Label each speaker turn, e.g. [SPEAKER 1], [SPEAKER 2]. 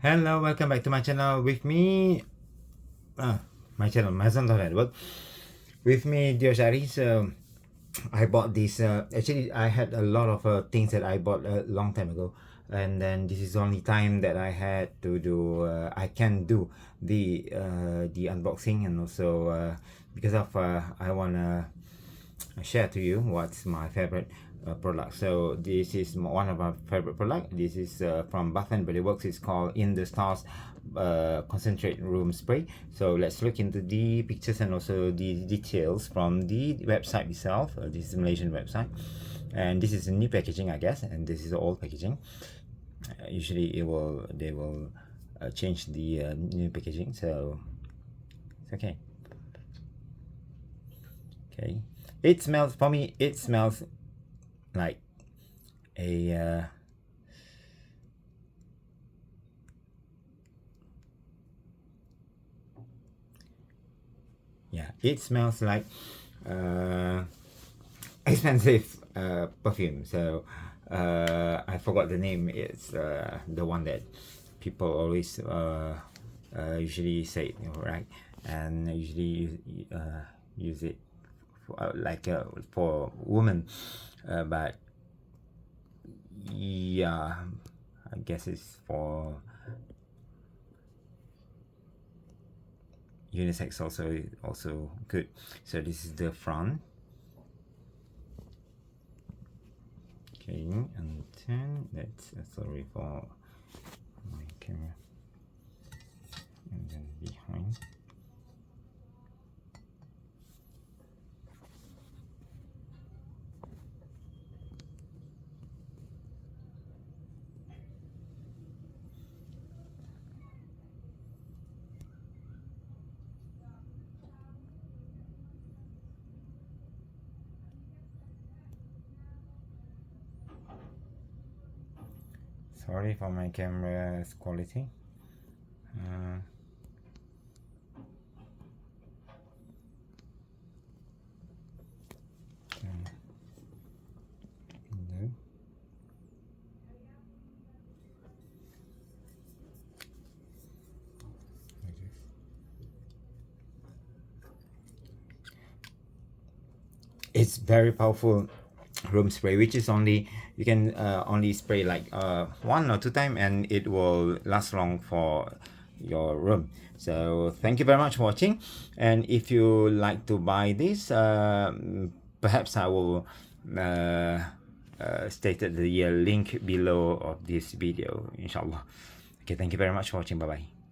[SPEAKER 1] Hello, welcome back to my channel with me. My channel Maison with me, Dior Shaari. So I bought this. Actually, I had a lot of things that I bought a long time ago, and then this is the only time that I had to do. I can do the unboxing, and also because of I wanna share to you what's my favorite product. So this is one of my favorite product. This is from Bath and Body Works. It's called In the Stars Concentrate Room Spray. So let's look into the pictures and also the details from the website itself. This is a Malaysian website, and this is a new packaging, I guess, and this is the old packaging. Usually they will change the new packaging, so it's okay. Okay, it smells, for me it smells like a yeah, it smells like expensive perfume. So I forgot the name. It's the one that people always usually say, right? And usually use it for, for women, but yeah, I guess it's for unisex also good. So this is the front. Okay, and then that's sorry for my camera, and then behind. Sorry for my camera's quality. It's very powerful room spray, which is only you can only spray like 1 or 2 times, and it will last long for your room. So thank you very much for watching, and if you like to buy this, perhaps I will stated the link below of this video, inshallah. Okay, thank you very much for watching. Bye bye.